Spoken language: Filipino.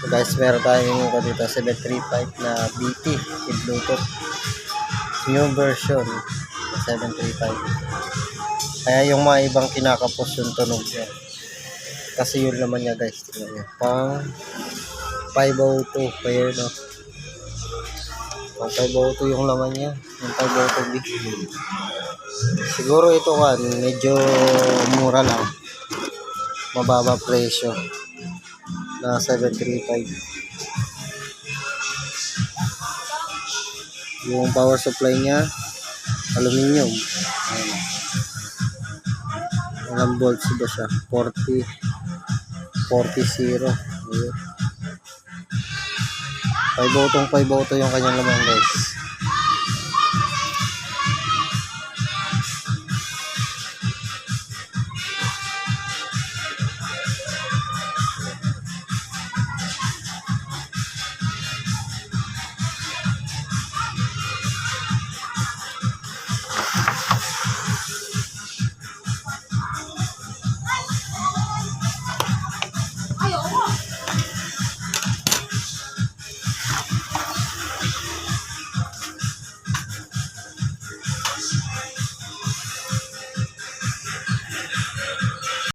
So guys, meron tayong dito 735 na BT with Bluetooth. New version 735. Kaya yung mga ibang kinakapos yung tunog niya. Kasi yun naman niya guys. Tingnan niya. Pang 502. Kaya no. Pang 502 yung laman niya. Yung 502 big. Siguro ito kan. Medyo mura lang. Mababa presyo. Na 735. Yung power supply niya aluminium. Ayan. Ilang volts ba siya? 40 Ayan. 5 auto yung kanyang laman guys.